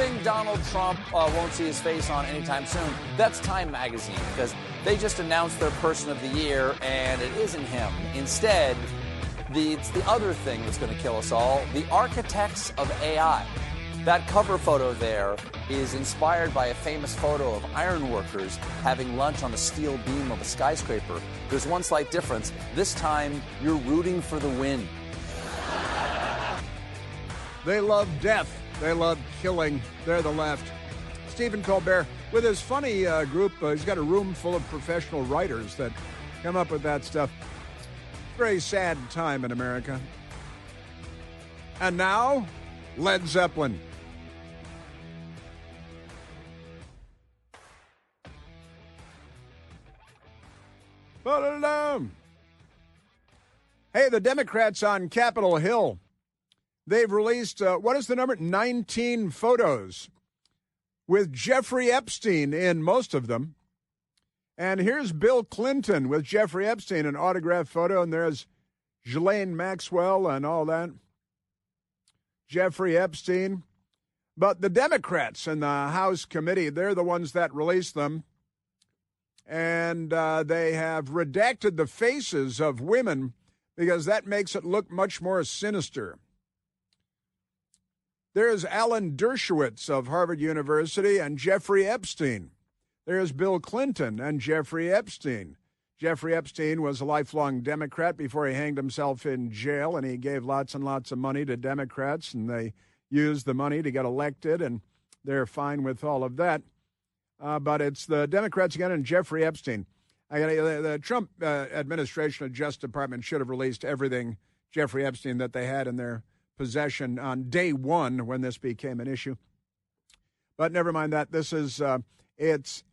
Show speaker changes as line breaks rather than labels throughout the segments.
thing Donald Trump won't see his face on anytime soon, that's Time magazine, because they just announced their person of the year, and it isn't him. Instead, it's the other thing that's going to kill us all, the architects of AI. That cover photo there is inspired by a famous photo of ironworkers having lunch on the steel beam of a skyscraper. There's one slight difference. This time, you're rooting for the win.
They love death. They love killing. They're the left. Stephen Colbert, with his funny group, he's got a room full of professional writers that come up with that stuff. Very sad time in America. And now, Led Zeppelin. Hey, the Democrats on Capitol Hill, they've released, what is the number? 19 photos with Jeffrey Epstein in most of them. And here's Bill Clinton with Jeffrey Epstein, an autographed photo, and there's Ghislaine Maxwell and all that. Jeffrey Epstein. But the Democrats in the House committee, they're the ones that released them. And they have redacted the faces of women because that makes it look much more sinister. There's Alan Dershowitz of Harvard University and Jeffrey Epstein. There's Bill Clinton and Jeffrey Epstein. Jeffrey Epstein was a lifelong Democrat before he hanged himself in jail, and he gave lots and lots of money to Democrats, and they used the money to get elected, and they're fine with all of that. But it's the Democrats again and Jeffrey Epstein. The Trump administration and Justice Department should have released everything Jeffrey Epstein that they had in their possession on day one when this became an issue. But never mind that. This is, it's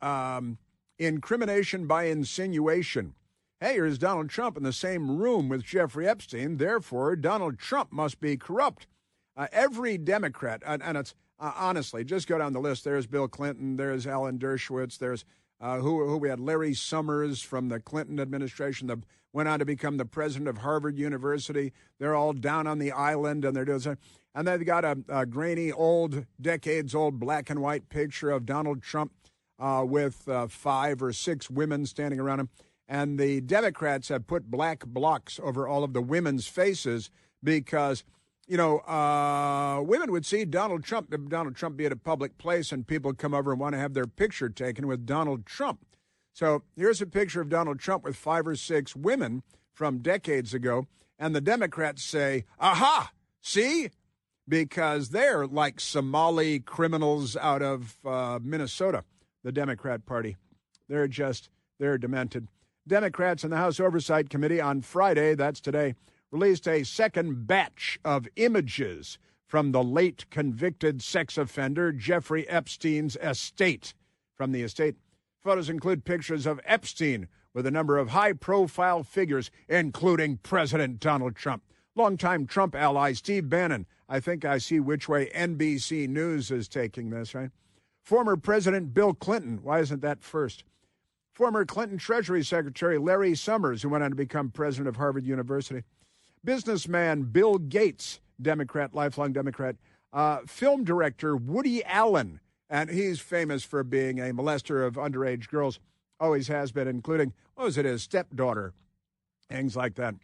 incrimination by insinuation. Hey, here's Donald Trump in the same room with Jeffrey Epstein. Therefore, Donald Trump must be corrupt. Every Democrat, and it's honestly, just go down the list. There's Bill Clinton. There's Alan Dershowitz. There's who we had, Larry Summers from the Clinton administration that went on to become the president of Harvard University. They're all down on the island, and they're doing something. And they've got a grainy, decades-old black and white picture of Donald Trump with 5 or 6 women standing around him. And the Democrats have put black blocks over all of the women's faces because, women would see Donald Trump be at a public place and people come over and want to have their picture taken with Donald Trump. So here's a picture of Donald Trump with 5 or 6 women from decades ago. And the Democrats say, aha, see? Because they're like Somali criminals out of Minnesota, the Democrat Party. They're demented. Democrats in the House Oversight Committee on Friday, that's today, released a second batch of images from the late convicted sex offender Jeffrey Epstein's estate. From the estate, photos include pictures of Epstein with a number of high-profile figures, including President Donald Trump. Longtime Trump ally Steve Bannon. I think I see which way NBC News is taking this, right? Former President Bill Clinton. Why isn't that first? Former Clinton Treasury Secretary Larry Summers, who went on to become president of Harvard University. Businessman Bill Gates, Democrat, lifelong Democrat. Film director Woody Allen, and he's famous for being a molester of underage girls. Always has been, including, his stepdaughter, things like that.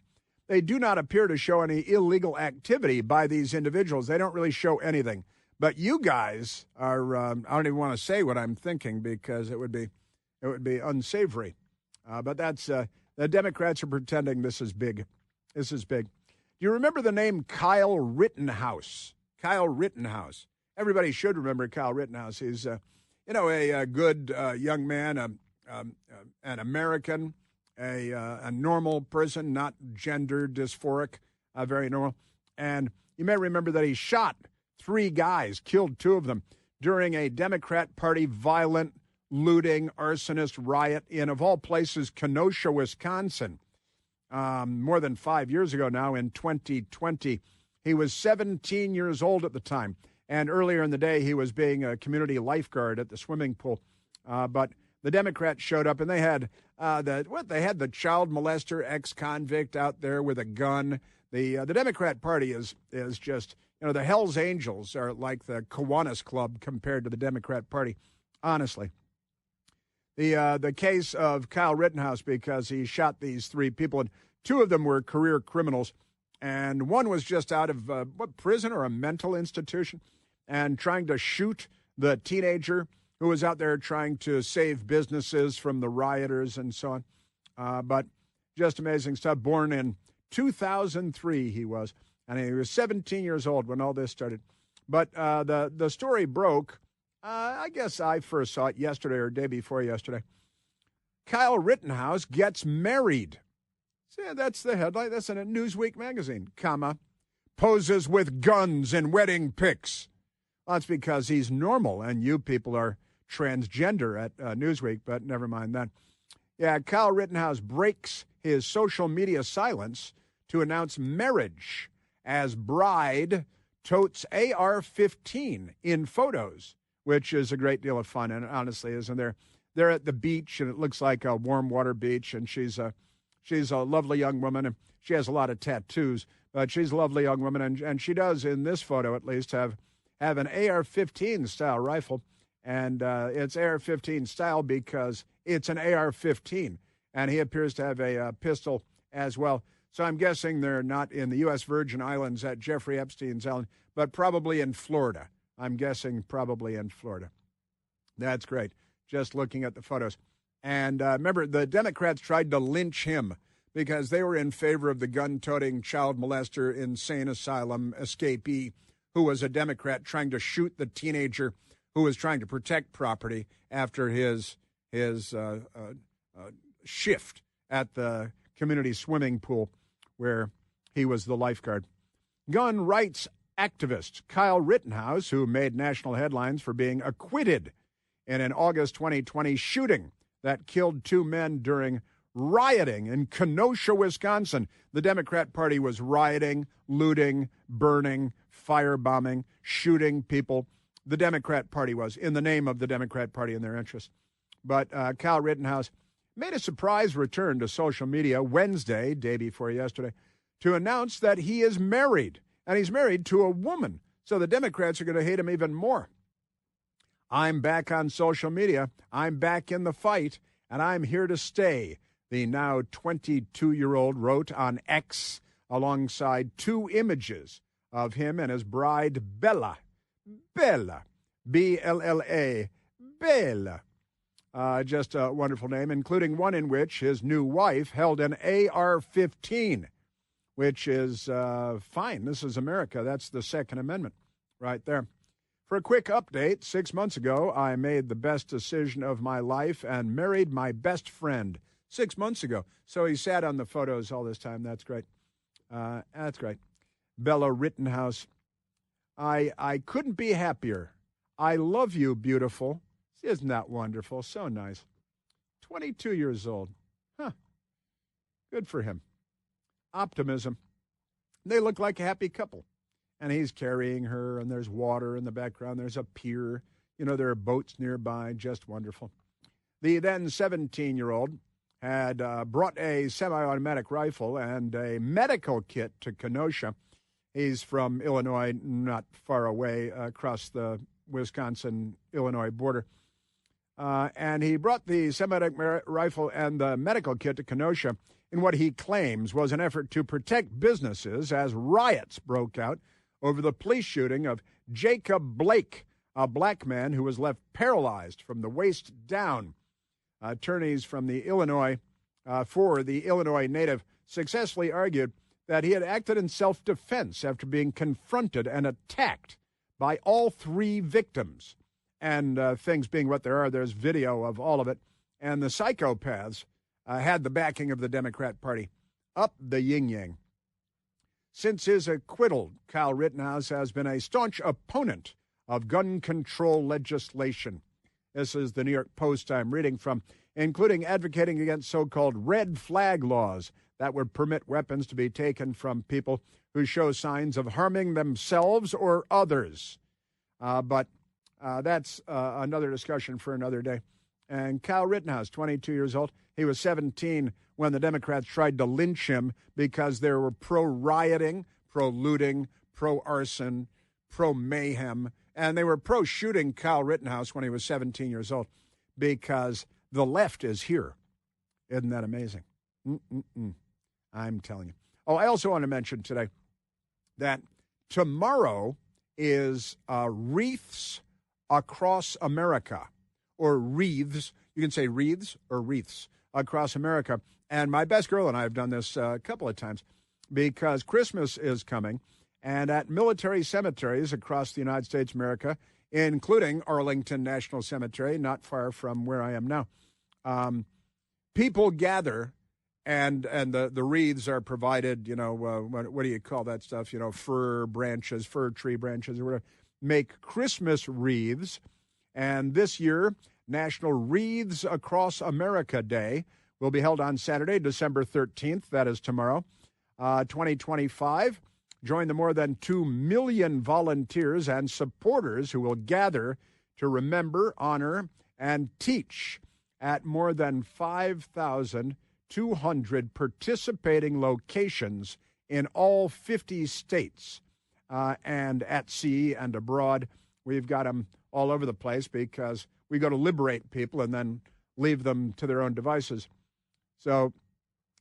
They do not appear to show any illegal activity by these individuals. They don't really show anything. But you guys are, I don't even want to say what I'm thinking because it would be unsavory. But that's, the Democrats are pretending this is big. This is big. Do you remember the name Kyle Rittenhouse? Kyle Rittenhouse. Everybody should remember Kyle Rittenhouse. He's, a good young man, an American, a normal person, not gender dysphoric, very normal. And you may remember that he shot 3 guys, killed 2 of them during a Democrat Party violent looting arsonist riot in, of all places, Kenosha, Wisconsin. More than 5 years ago now, in 2020. He was 17 years old at the time. And earlier in the day, he was being a community lifeguard at the swimming pool. But the Democrats showed up, and they had the child molester ex-convict out there with a gun. The Democrat Party is just, the Hells Angels are like the Kiwanis Club compared to the Democrat Party, honestly. The case of Kyle Rittenhouse, because he shot these three people, and two of them were career criminals, and one was just out of prison or a mental institution, and trying to shoot the teenager who was out there trying to save businesses from the rioters and so on. But just amazing stuff. Born in 2003, he was, and he was 17 years old when all this started. But the story broke. I guess I first saw it yesterday or day before yesterday. Kyle Rittenhouse gets married. See, that's the headline. That's in a Newsweek magazine, poses with guns in wedding pics. Well, that's because he's normal, and you people are transgender at Newsweek, but never mind that. Yeah, Kyle Rittenhouse breaks his social media silence to announce marriage as bride totes AR-15 in photos, which is a great deal of fun, and honestly, isn't there? They're at the beach, and it looks like a warm water beach, and she's a lovely young woman, and she has a lot of tattoos, but she's a lovely young woman, and she does, in this photo at least, have an AR-15 style rifle, and it's AR-15 style because it's an AR-15, and he appears to have a pistol as well. So I'm guessing they're not in the U.S. Virgin Islands at Jeffrey Epstein's island, but probably in Florida. I'm guessing probably in Florida. That's great, just looking at the photos. And remember, the Democrats tried to lynch him because they were in favor of the gun-toting child molester, insane asylum escapee who was a Democrat trying to shoot the teenager who was trying to protect property after his shift at the community swimming pool where he was the lifeguard. Gun rights activist Kyle Rittenhouse, who made national headlines for being acquitted in an August 2020 shooting that killed two men during rioting in Kenosha, Wisconsin. The Democrat Party was rioting, looting, burning, firebombing, shooting people. The Democrat Party was, in the name of the Democrat Party and their interests. But Kyle Rittenhouse made a surprise return to social media Wednesday, day before yesterday, to announce that he is married. And he's married to a woman. So the Democrats are going to hate him even more. I'm back on social media. I'm back in the fight, and I'm here to stay, the now 22-year-old wrote on X alongside two images of him and his bride, Bella. Bella. B-L-L-A. Bella. Just a wonderful name, including one in which his new wife held an AR-15. Which is fine. This is America. That's the Second Amendment right there. For a quick update, 6 months ago, I made the best decision of my life and married my best friend 6 months ago. So he sat on the photos all this time. That's great. That's great. Bella Rittenhouse, I couldn't be happier. I love you, beautiful. Isn't that wonderful? So nice. 22 years old. Huh. Good for him. Optimism. They look like a happy couple. And he's carrying her, and there's water in the background. There's a pier. There are boats nearby. Just wonderful. The then 17-year-old had brought a semi-automatic rifle and a medical kit to Kenosha. He's from Illinois, not far away, across the Wisconsin-Illinois border. And he brought the semi-automatic rifle and the medical kit to Kenosha in what he claims was an effort to protect businesses as riots broke out over the police shooting of Jacob Blake, a black man who was left paralyzed from the waist down. Attorneys from the Illinois native successfully argued that he had acted in self-defense after being confronted and attacked by all three victims. And things being what they are, there's video of all of it. And the psychopaths had the backing of the Democrat Party. Up the yin-yang. Since his acquittal, Kyle Rittenhouse has been a staunch opponent of gun control legislation. This is the New York Post I'm reading from, including advocating against so-called red flag laws that would permit weapons to be taken from people who show signs of harming themselves or others. But that's another discussion for another day. And Kyle Rittenhouse, 22 years old, he was 17 when the Democrats tried to lynch him because they were pro-rioting, pro-looting, pro-arson, pro-mayhem, and they were pro-shooting Kyle Rittenhouse when he was 17 years old because the left is here. Isn't that amazing? I'm telling you. Oh, I also want to mention today that tomorrow is Wreaths across America, or Wreaths. You can say Wreaths or Wreaths across America. And my best girl and I have done this a couple of times because Christmas is coming. And at military cemeteries across the United States of America, including Arlington National Cemetery, not far from where I am now, people gather, and the wreaths are provided, what do you call that stuff? Fir tree branches or whatever, make Christmas wreaths. And this year, National Wreaths Across America Day will be held on Saturday, December 13th. That is tomorrow, 2025. Join the more than 2 million volunteers and supporters who will gather to remember, honor, and teach at more than 5,200 participating locations in all 50 states and at sea and abroad. We've got them all over the place because we go to liberate people and then leave them to their own devices. So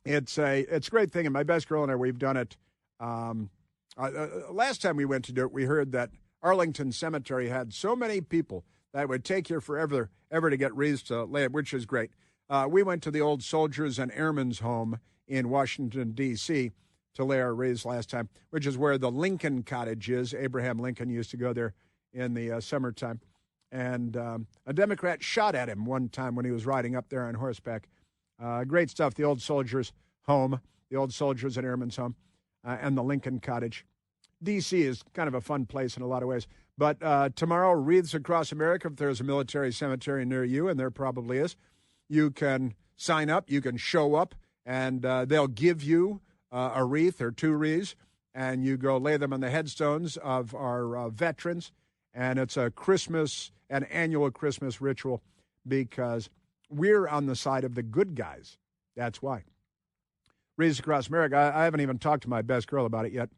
it's a great thing, and my best girl and I, we've done it. Last time we went to do it, we heard that Arlington Cemetery had so many people that it would take you forever to get wreaths to lay it, which is great. We went to the old Soldiers and Airmen's Home in Washington, D.C. to lay our wreaths last time, which is where the Lincoln Cottage is. Abraham Lincoln used to go there in the summertime. And a Democrat shot at him one time when he was riding up there on horseback. Great stuff, the old Soldiers' Home, the old Soldiers and Airmen's Home. And the Lincoln Cottage. D.C. is kind of a fun place in a lot of ways. But tomorrow, Wreaths Across America, if there's a military cemetery near you, and there probably is, you can sign up, you can show up, and they'll give you a wreath or 2 wreaths, and you go lay them on the headstones of our veterans. And it's an annual Christmas ritual because we're on the side of the good guys. That's why. Wreaths Across America. I haven't even talked to my best girl about it yet,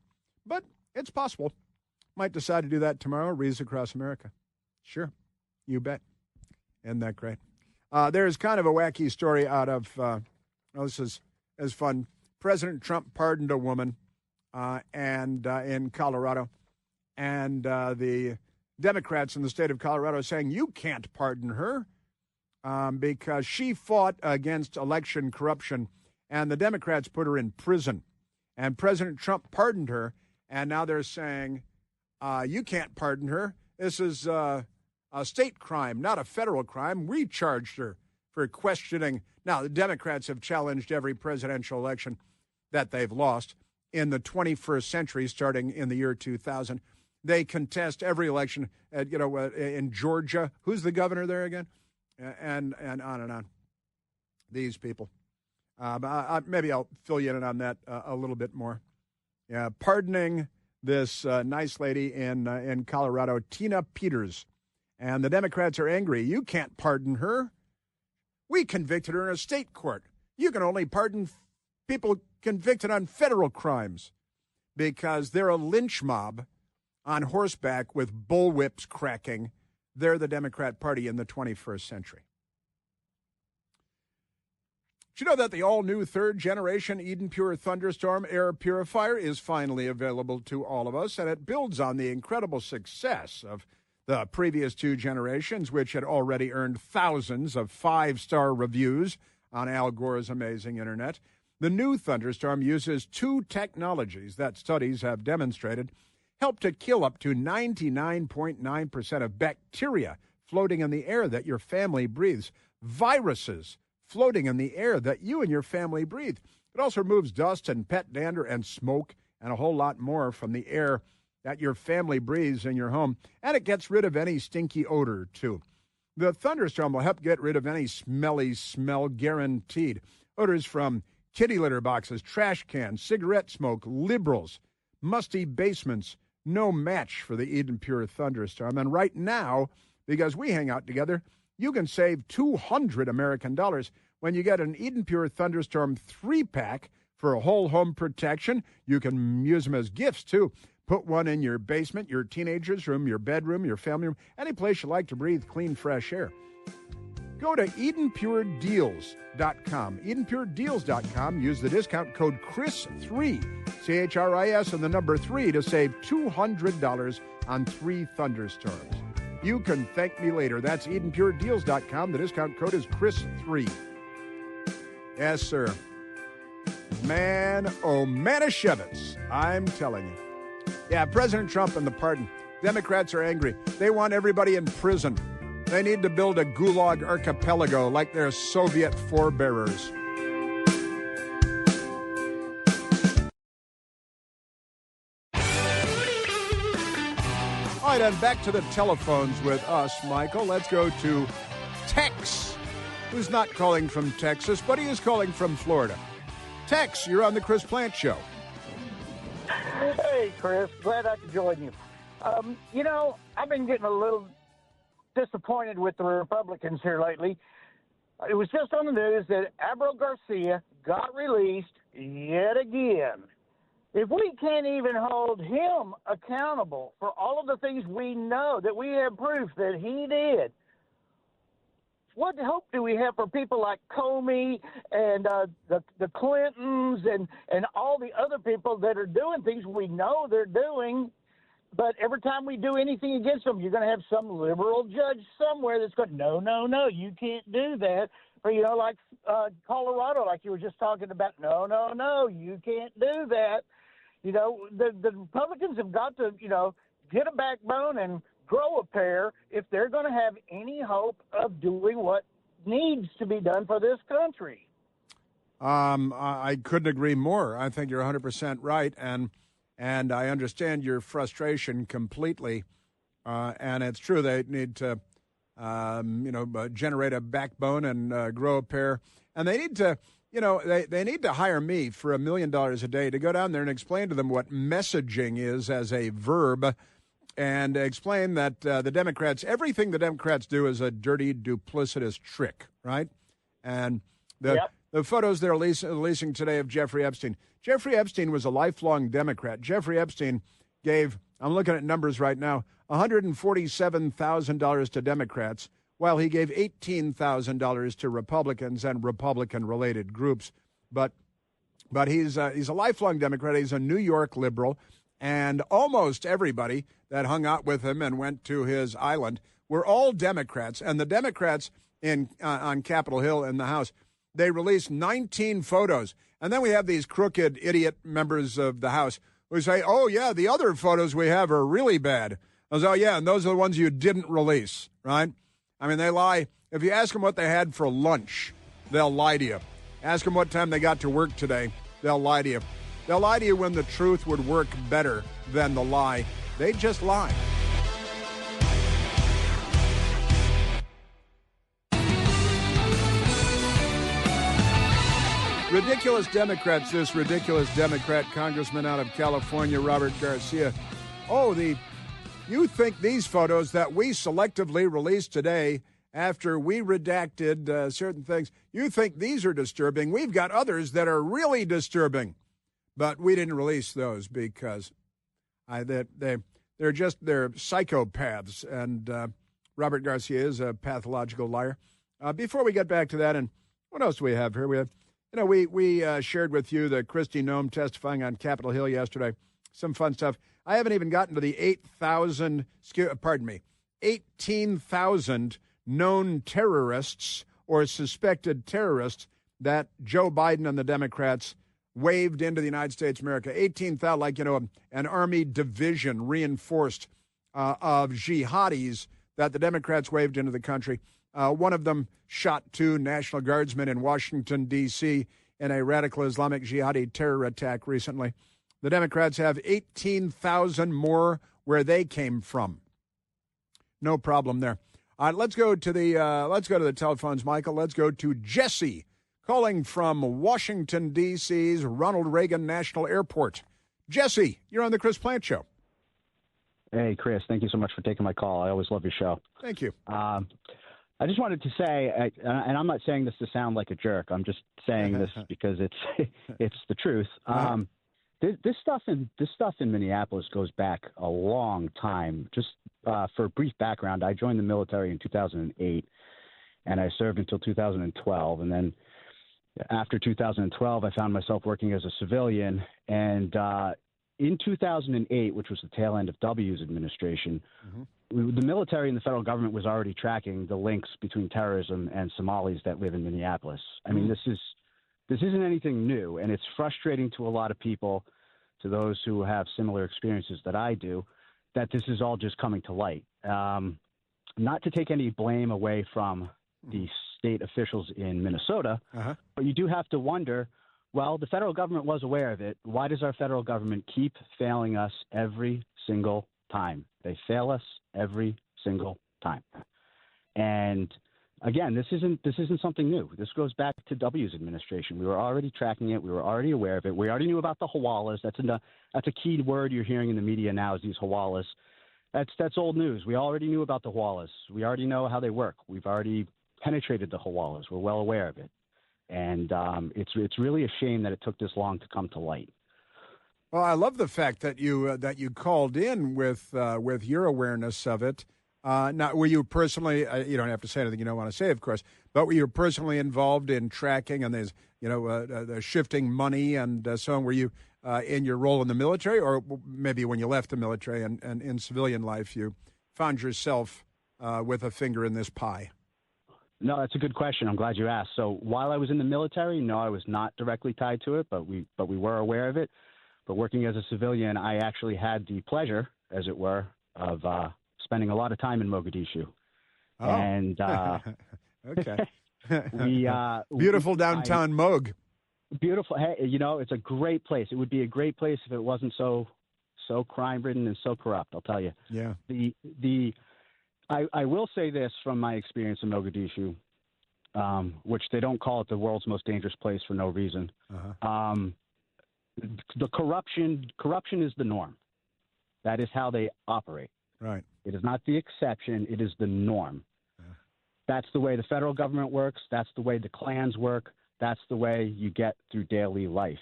but it's possible. Might decide to do that tomorrow. Wreaths Across America. Sure, you bet. Isn't that great? There's kind of a wacky story out of, this is fun. President Trump pardoned a woman and in Colorado, and the Democrats in the state of Colorado are saying, you can't pardon her because she fought against election corruption. And the Democrats put her in prison. And President Trump pardoned her. And now they're saying, you can't pardon her. This is a state crime, not a federal crime. We charged her for questioning. Now, the Democrats have challenged every presidential election that they've lost in the 21st century, starting in the year 2000. They contest every election, in Georgia. Who's the governor there again? And on and on. These people. Maybe I'll fill you in on that a little bit more. Yeah, pardoning this nice lady in Colorado, Tina Peters. And the Democrats are angry. You can't pardon her. We convicted her in a state court. You can only pardon people convicted on federal crimes because they're a lynch mob on horseback with bullwhips cracking. They're the Democrat Party in the 21st century. Did you know that the all-new third-generation Eden Pure Thunderstorm air purifier is finally available to all of us, and it builds on the incredible success of the previous 2 generations, which had already earned thousands of 5-star reviews on Al Gore's amazing internet. The new Thunderstorm uses 2 technologies that studies have demonstrated help to kill up to 99.9% of bacteria floating in the air that your family breathes, viruses floating in the air that you and your family breathe. It also removes dust and pet dander and smoke and a whole lot more from the air that your family breathes in your home. And it gets rid of any stinky odor, too. The Thunderstorm will help get rid of any smelly smell, guaranteed. Odors from kitty litter boxes, trash cans, cigarette smoke, liberals, musty basements. No match for the Eden Pure Thunderstorm. And right now, because we hang out together, you can save $200 American when you get an Eden Pure Thunderstorm 3-pack for a whole home protection. You can use them as gifts, too. Put one in your basement, your teenager's room, your bedroom, your family room, any place you like to breathe clean, fresh air. Go to EdenPureDeals.com. EdenPureDeals.com. Use the discount code CHRIS3, CHRIS, and the number 3 to save $200 on 3 thunderstorms. You can thank me later. That's EdenPureDeals.com. The discount code is CHRIS3. Yes, sir. Man, oh, Manischewitz, I'm telling you. Yeah, President Trump and the pardon. Democrats are angry. They want everybody in prison. They need to build a gulag archipelago like their Soviet forebearers. All right, and back to the telephones with us, Michael. Let's go to Tex, who's not calling from Texas, but he is calling from Florida. Tex, you're on the Chris Plant Show.
Hey, Chris. Glad I could join you. I've been getting a little disappointed with the Republicans here lately. It was just on the news that Abril Garcia got released yet again. If we can't even hold him accountable for all of the things we know that we have proof that he did, what hope do we have for people like Comey and the Clintons and all the other people that are doing things we know they're doing? But every time we do anything against them, you're going to have some liberal judge somewhere that's going, no, you can't do that. Or, like Colorado, like you were just talking about, no, you can't do that. The Republicans have got to, get a backbone and grow a pair if they're going to have any hope of doing what needs to be done for this country.
I couldn't agree more. I think you're 100% right, and I understand your frustration completely. And it's true they need to, generate a backbone and grow a pair, and they need to. They need to hire me for $1 million a day to go down there and explain to them what messaging is as a verb, and explain that everything the Democrats do is a dirty, duplicitous trick, right? And the photos they're releasing today of Jeffrey Epstein. Jeffrey Epstein was a lifelong Democrat. Jeffrey Epstein gave, I'm looking at numbers right now, $147,000 to Democrats, while he gave $18,000 to Republicans and Republican-related groups. But he's a lifelong Democrat. He's a New York liberal, and almost everybody that hung out with him and went to his island were all Democrats. And the Democrats on Capitol Hill in the House, they released 19 photos. And then we have these crooked idiot members of the House who say, oh, yeah, the other photos we have are really bad. I was, oh, yeah, and those are the ones you didn't release, right? I mean, they lie. If you ask them what they had for lunch, they'll lie to you. Ask them what time they got to work today, they'll lie to you. They'll lie to you when the truth would work better than the lie. They just lie. Ridiculous Democrats, this ridiculous Democrat congressman out of California, Robert Garcia. You think these photos that we selectively released today after we redacted certain things, you think these are disturbing? We've got others that are really disturbing, but we didn't release those because they're psychopaths, and Robert Garcia is a pathological liar. Before we get back to that, and what else do we have here? We have, we shared with you the Kristi Noem testifying on Capitol Hill yesterday. Some fun stuff. I haven't even gotten to the 18,000 known terrorists or suspected terrorists that Joe Biden and the Democrats waved into the United States of America. 18,000, an army division reinforced of jihadis that the Democrats waved into the country. One of them shot 2 National Guardsmen in Washington, D.C. in a radical Islamic jihadi terror attack recently. The Democrats have 18,000 more where they came from. No problem there. Let's go to the telephones, Michael. Let's go to Jesse, calling from Washington, D.C.'s Ronald Reagan National Airport. Jesse, you're on the Chris Plant Show.
Hey, Chris. Thank you so much for taking my call. I always love your show.
Thank you.
I just wanted to say, and I'm not saying this to sound like a jerk. I'm just saying this because it's the truth. This stuff in Minneapolis goes back a long time. Just for a brief background, I joined the military in 2008, and I served until 2012. And then after 2012, I found myself working as a civilian. And in 2008, which was the tail end of W's administration, the military and the federal government was already tracking the links between terrorism and Somalis that live in Minneapolis. I mean, this isn't anything new, and it's frustrating to a lot of people, to those who have similar experiences that I do, that this is all just coming to light. Not to take any blame away from the state officials in Minnesota, but you do have to wonder, well, the federal government was aware of it. Why does our federal government keep failing us every single time? They fail us every single time. And again, this isn't something new. This goes back to W's administration. We were already tracking it. We were already aware of it. We already knew about the hawalas. That's a key word you're hearing in the media now, is these hawalas. That's old news. We already knew about the hawalas. We already know how they work. We've already penetrated the hawalas. We're well aware of it. And it's really a shame that it took this long to come to light.
Well, I love the fact that you called in with your awareness of it. Now, were you personally? You don't have to say anything you don't want to say, of course. But were you personally involved in tracking and there's the shifting money and so on? Were you in your role in the military, or maybe when you left the military and in civilian life you found yourself with a finger in this pie?
No, that's a good question. I'm glad you asked. So while I was in the military, no, I was not directly tied to it, but we were aware of it. But working as a civilian, I actually had the pleasure, as it were, of spending a lot of time in Mogadishu.
Oh.
And
okay.
we
beautiful downtown Moog.
Beautiful. Hey, it's a great place. It would be a great place if it wasn't so crime-ridden and so corrupt, I'll tell you.
Yeah.
I will say this from my experience in Mogadishu, which they don't call it the world's most dangerous place for no reason. The corruption is the norm. That is how they operate.
Right.
It is not the exception. It is the norm. Yeah. That's the way the federal government works. That's the way the clans work. That's the way you get through daily life.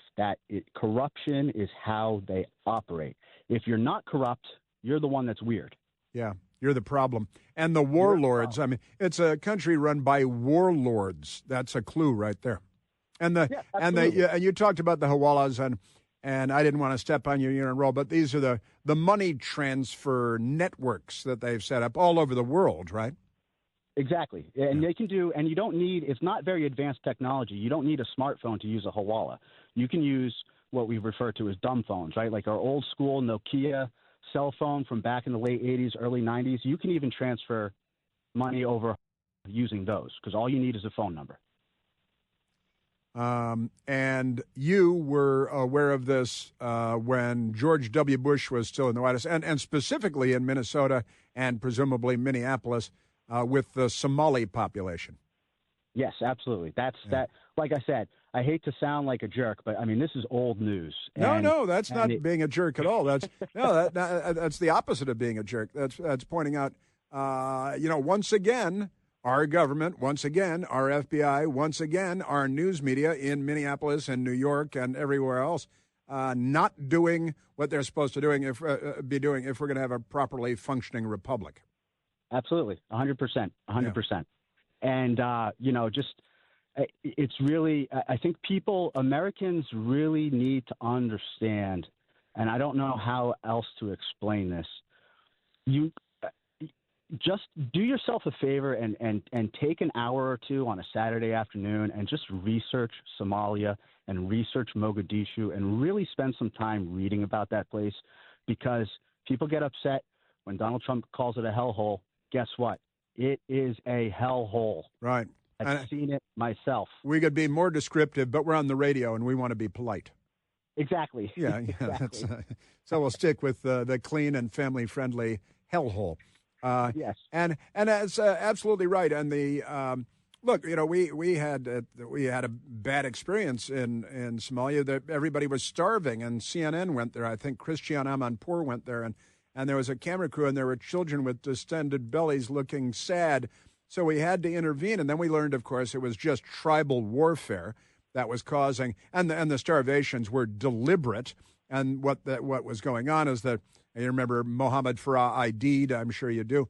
Corruption is how they operate. If you're not corrupt, you're the one that's weird.
Yeah, you're the problem. And the warlords, I mean, it's a country run by warlords. That's a clue right there. And you talked about the hawalas, and I didn't want to step on your role, but these are the money transfer networks that they've set up all over the world, right?
Exactly. And they can do, and you don't need, it's not very advanced technology. You don't need a smartphone to use a hawala. You can use what we refer to as dumb phones, right? Like our old school Nokia cell phone from back in the late 80s, early 90s. You can even transfer money over using those, because all you need is a phone number.
And you were aware of this when George W. Bush was still in the White House, and specifically in Minnesota and presumably Minneapolis with the Somali population.
Yes, absolutely. That. Like I said, I hate to sound like a jerk, but I mean, this is old news.
No, that's not being a jerk at all. That's that's the opposite of being a jerk. That's pointing out, once again, our government, once again, our FBI, once again, our news media in Minneapolis and New York and everywhere else, not doing what they're supposed to be doing if we're going to have a properly functioning republic.
Absolutely, 100%, 100%. And it's really, I think Americans really need to understand, and I don't know how else to explain this. You just do yourself a favor and take an hour or two on a Saturday afternoon and just research Somalia and research Mogadishu and really spend some time reading about that place, because people get upset when Donald Trump calls it a hellhole. Guess what? It is a hellhole.
Right.
I've seen it myself.
We could be more descriptive, but we're on the radio and we want to be polite.
Exactly.
Yeah.
Exactly.
So we'll stick with the clean and family-friendly hellhole.
Yes.
And that's absolutely right. And the look, we had a bad experience in Somalia. That everybody was starving, and CNN went there. I think Christiane Amanpour went there, and there was a camera crew, and there were children with distended bellies looking sad. So we had to intervene, and then we learned, of course, it was just tribal warfare that was causing, and the starvations were deliberate, And what was going on is that you remember Mohammed Farah Aidid, I'm sure you do,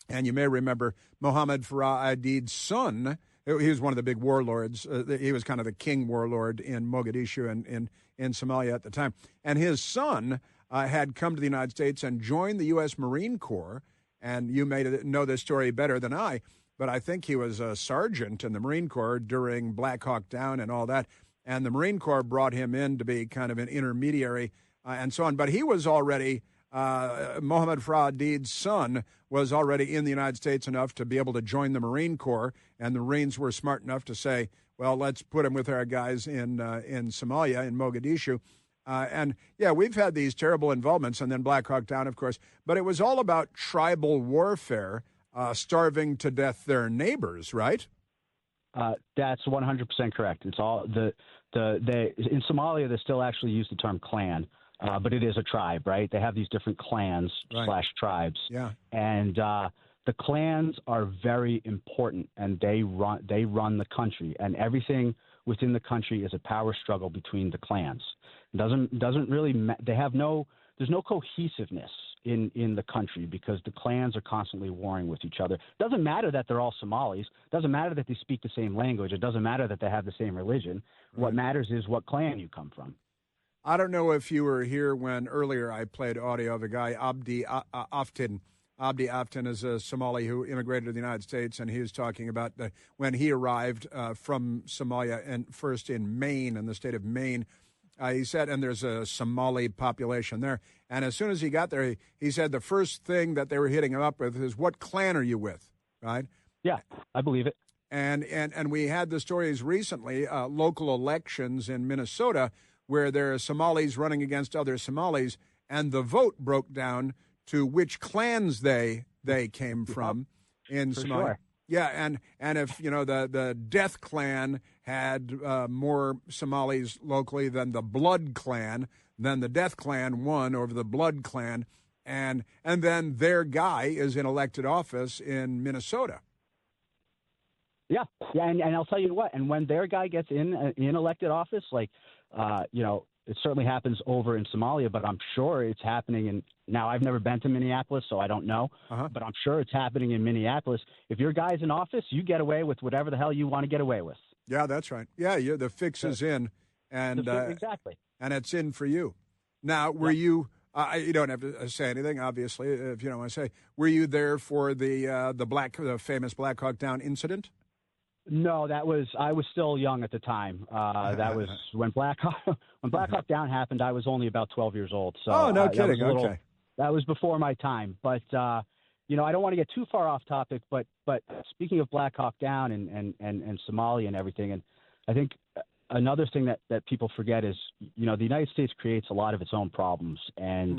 and you may remember Mohammed Farah Aidid's son. He was one of the big warlords. He was kind of the king warlord in Mogadishu and in Somalia at the time. And his son had come to the United States and joined the U.S. Marine Corps. And you may know this story better than I, but I think he was a sergeant in the Marine Corps during Black Hawk Down and all that. And the Marine Corps brought him in to be kind of an intermediary and so on. But he was already, Mohammed Farah Aidid's son was already in the United States enough to be able to join the Marine Corps. And the Marines were smart enough to say, well, let's put him with our guys in Somalia, in Mogadishu. And, yeah, we've had these terrible involvements, and then Black Hawk Down, of course. But it was all about tribal warfare, starving to death their neighbors, right?
That's 100% correct. It's all in Somalia, they still actually use the term clan, but it is a tribe, right? They have these different clans / tribes.
Yeah.
And the clans are very important, and they run the country, and everything within the country is a power struggle between the clans. Doesn't really there's no cohesiveness in the country because the clans are constantly warring with each other. Doesn't matter that they're all Somalis. Doesn't matter that they speak the same language. It doesn't matter that they have the same religion. Right. What matters is what clan you come from.
I don't know if you were here when earlier I played audio of a guy, Abdi Aftin. Abdi Aftin is a Somali who immigrated to the United States, and he was talking about when he arrived from Somalia and first in Maine, in the state of Maine. He said, and there's a Somali population there. And as soon as he got there, he said the first thing that they were hitting him up with is, what clan are you with, right?
Yeah, I believe it.
And we had the stories recently, local elections in Minnesota, where there are Somalis running against other Somalis, and the vote broke down to which clans they came from in Somalia.
Sure.
Yeah, and if, the Death Clan had more Somalis locally than the Blood Clan, then the Death Clan won over the Blood Clan, and then their guy is in elected office in Minnesota.
Yeah, and I'll tell you what, and when their guy gets in elected office, it certainly happens over in Somalia, but I'm sure it's happening now I've never been to Minneapolis, so I don't know, but I'm sure it's happening in Minneapolis. If your guy's in office, you get away with whatever the hell you want to get away with.
Yeah, that's right. Yeah, the fix is in, and
exactly,
and it's in for you. Now, were you? You don't have to say anything, obviously, if you don't want to say. Were you there for the famous Black Hawk Down incident?
No, I was still young at the time. That was when Black Hawk Down happened. I was only about 12 years old. So
no kidding. Okay,
that was before my time. But I don't want to get too far off topic. But speaking of Black Hawk Down and Somalia and everything, and I think another thing that people forget is the United States creates a lot of its own problems, and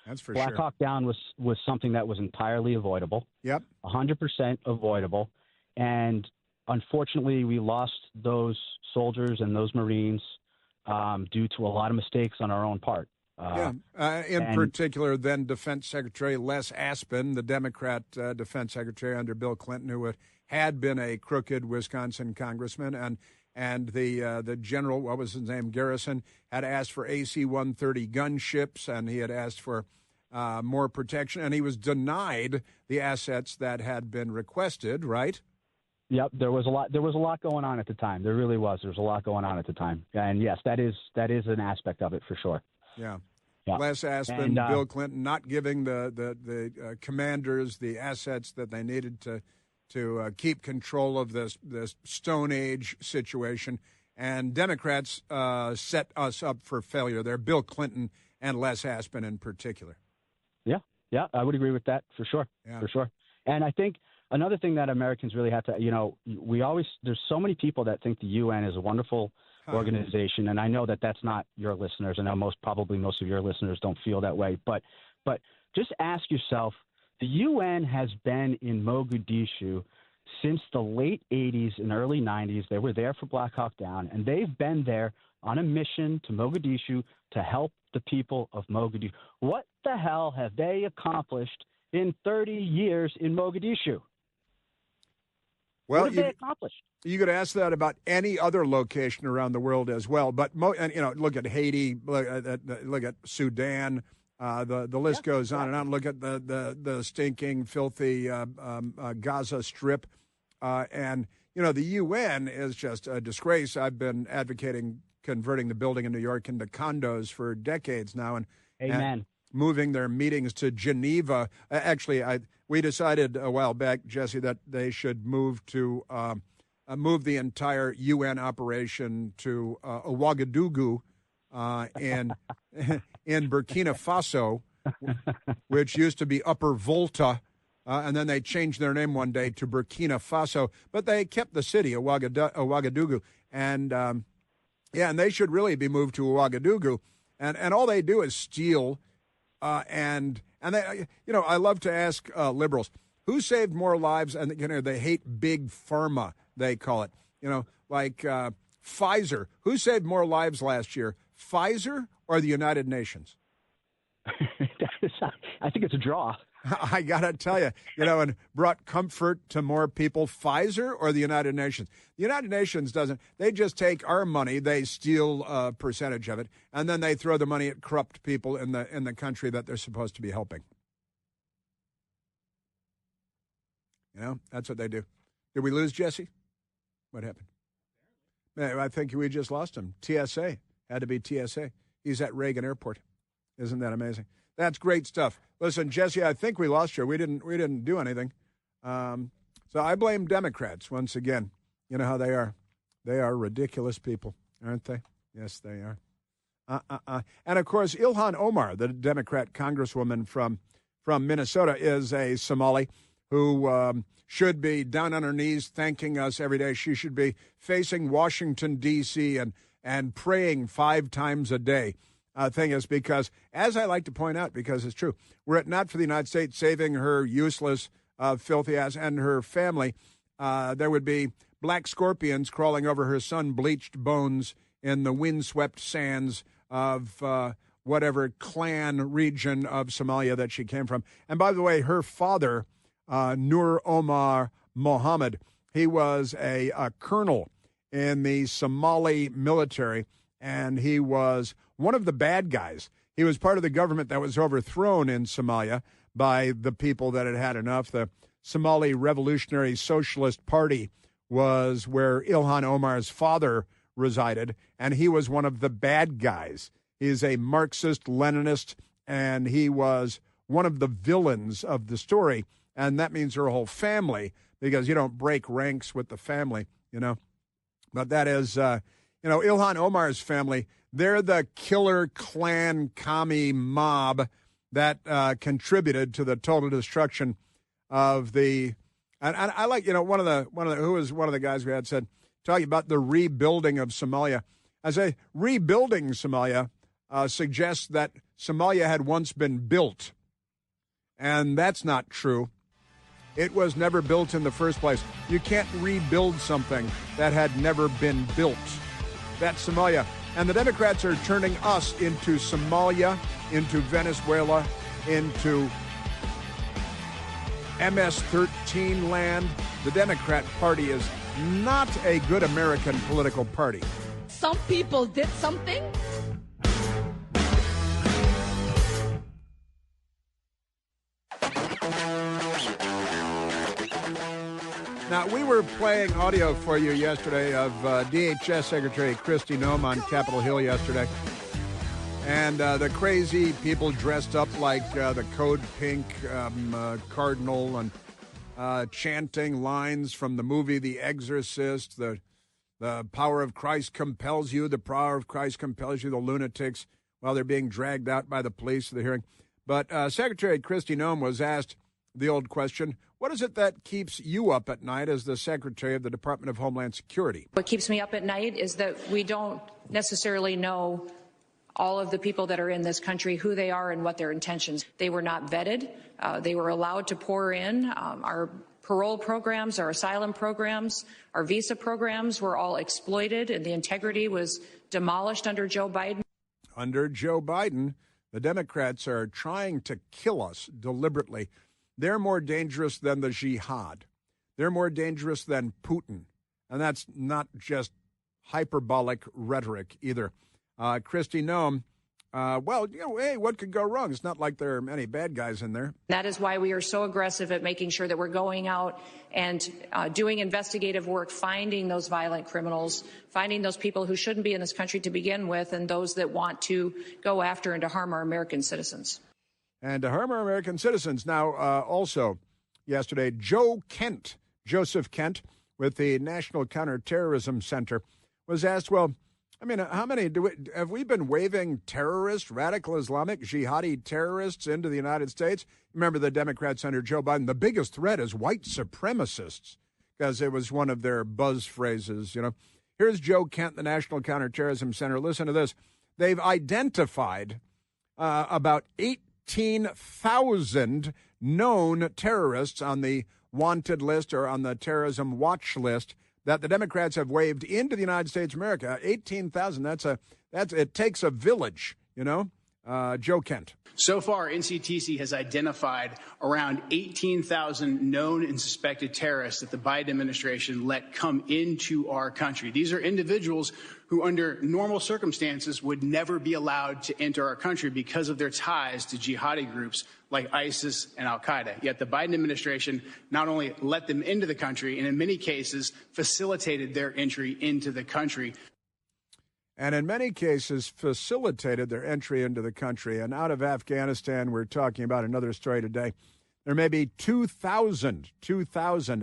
that's for
Black
sure.
Hawk Down was something that was entirely avoidable.
Yep,
100% avoidable, and unfortunately, we lost those soldiers and those Marines due to a lot of mistakes on our own part.
In particular, then Defense Secretary Les Aspin, the Democrat Defense Secretary under Bill Clinton, who had been a crooked Wisconsin congressman, and the general, what was his name, Garrison, had asked for AC-130 gunships, and he had asked for more protection, and he was denied the assets that had been requested, right?
Yep, there was a lot going on at the time. There really was. There was a lot going on at the time. And yes, that is an aspect of it for sure.
Yeah. Les Aspin, Bill Clinton not giving the commanders the assets that they needed to keep control of this Stone Age situation. And Democrats set us up for failure there, Bill Clinton and Les Aspin in particular. Yeah, I would agree with that for sure. Yeah. For sure. And I think another thing that Americans really have to, there's so many people that think the UN is a wonderful organization, and I know that that's not your listeners. I know most of your listeners don't feel that way, but just ask yourself, the UN has been in Mogadishu since the late 80s and early 90s. They were there for Black Hawk Down, and they've been there on a mission to Mogadishu to help the people of Mogadishu. What the hell have they accomplished in 30 years in Mogadishu? Well,
what have they accomplished?
You could ask that about any other location around the world as well. But look at Haiti, look at Sudan. The list goes on and on. Look at the stinking, filthy Gaza Strip, and the UN is just a disgrace. I've been advocating converting the building in New York into condos for decades now, and moving their meetings to Geneva. Actually, we decided a while back, Jesse, that they should move the entire UN operation to Ouagadougou in Burkina Faso, which used to be Upper Volta, and then they changed their name one day to Burkina Faso, but they kept the city, Ouagadougou, and and they should really be moved to Ouagadougou, and all they do is steal, and they, I love to ask liberals, who saved more lives, and they hate big pharma, they call it, like Pfizer. Who saved more lives last year, Pfizer or the United Nations?
I think it's a draw.
I got to tell you, and brought comfort to more people, Pfizer or the United Nations? The United Nations doesn't. They just take our money, they steal a percentage of it, and then they throw the money at corrupt people in the country that they're supposed to be helping. That's what they do. Did we lose Jesse? What happened? I think we just lost him. TSA. Had to be TSA. He's at Reagan Airport. Isn't that amazing? That's great stuff. Listen, Jesse, I think we lost you. We didn't do anything. So I blame Democrats once again. You know how they are. They are ridiculous people, aren't they? Yes, they are. And, of course, Ilhan Omar, the Democrat congresswoman from Minnesota, is a Somali who should be down on her knees thanking us every day. She should be facing Washington, D.C. and praying 5 times a day. Thing is because, as I like to point out, because it's true, were it not for the United States saving her useless, filthy ass and her family, there would be black scorpions crawling over her sun-bleached bones in the windswept sands of whatever clan region of Somalia that she came from. And by the way, her father, Nur Omar Mohammed, he was a colonel in the Somali military, and he was one of the bad guys. He was part of the government that was overthrown in Somalia by the people that had had enough. The Somali Revolutionary Socialist Party was where Ilhan Omar's father resided, and he was one of the bad guys. He's a Marxist-Leninist, and he was one of the villains of the story, and that means her whole family, because you don't break ranks with the family, But that is, Ilhan Omar's family, they're the killer clan commie mob that contributed to the total destruction of the. And I like, one of the guys we had said, talking about the rebuilding of Somalia. I say rebuilding Somalia suggests that Somalia had once been built, and that's not true. It was never built in the first place. You can't rebuild something that had never been built. That's Somalia. And the Democrats are turning us into Somalia, into Venezuela, into MS-13 land. The Democrat Party is not a good American political party.
Some people did something.
Now, we were playing audio for you yesterday of DHS Secretary Kristi Noem on Capitol Hill yesterday. And the crazy people dressed up like the Code Pink Cardinal and chanting lines from the movie The Exorcist, the power of Christ compels you, the power of Christ compels you, the lunatics, while they're being dragged out by the police to the hearing. But Secretary Kristi Noem was asked the old question, what is it that keeps you up at night as the Secretary of the Department of Homeland Security?
What keeps me up at night is that we don't necessarily know all of the people that are in this country, who they are and what their intentions. They were not vetted. They were allowed to pour in. Our parole programs, our asylum programs, our visa programs were all exploited, and the integrity was demolished under Joe Biden.
Under Joe Biden, the Democrats are trying to kill us deliberately. They're more dangerous than the jihad. they're more dangerous than Putin. And that's not just hyperbolic rhetoric either. Kristi Noem, well, hey, what could go wrong? It's not like there are many bad guys in there.
That is why we are so aggressive at making sure that we're going out and doing investigative work, finding those violent criminals, finding those people who shouldn't be in this country to begin with, and those that want to go after and to harm our American citizens.
And to harm our American citizens. Now, also yesterday, Joseph Kent, with the National Counterterrorism Center, was asked, well, I mean, how many have we been waving terrorists, radical Islamic, jihadi terrorists into the United States? Remember the Democrat Senator Joe Biden, the biggest threat is white supremacists, because it was one of their buzz phrases, Here's Joe Kent, the National Counterterrorism Center. Listen to this. They've identified about 18,000 known terrorists on the wanted list or on the terrorism watch list that the Democrats have waved into the United States of America. 18,000. It takes a village, Joe Kent.
So far, NCTC has identified around 18,000 known and suspected terrorists that the Biden administration let come into our country. These are individuals who, under normal circumstances, would never be allowed to enter our country because of their ties to jihadi groups like ISIS and al-Qaeda. Yet the Biden administration not only let them into the country, and in many cases facilitated their entry into the country.
And in many cases facilitated their entry into the country. And out of Afghanistan, we're talking about another story today. There may be 2,000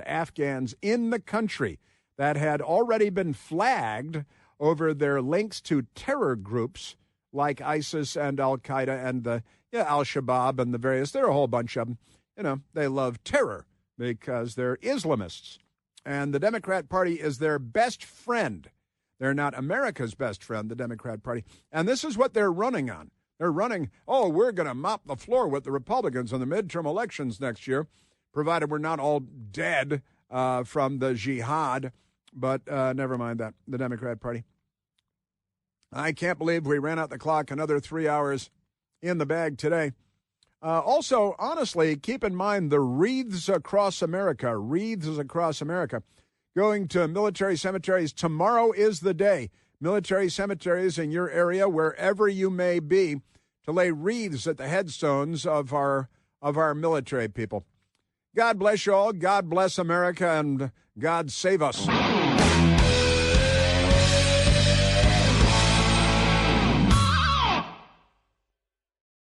Afghans in the country that had already been flagged over their links to terror groups like ISIS and al-Qaeda and the al-Shabaab and the various. There are a whole bunch of them. They love terror because they're Islamists. And the Democrat Party is their best friend. They're not America's best friend, the Democrat Party. And this is what they're running on. They're running, we're going to mop the floor with the Republicans in the midterm elections next year, provided we're not all dead from the jihad. But never mind that, the Democrat Party. I can't believe we ran out the clock, another 3 hours in the bag today. Also, honestly, keep in mind the Wreaths across America, going to military cemeteries. Tomorrow is the day. Military cemeteries in your area, wherever you may be, to lay wreaths at the headstones of our military people. God bless you all. God bless America, and God save us.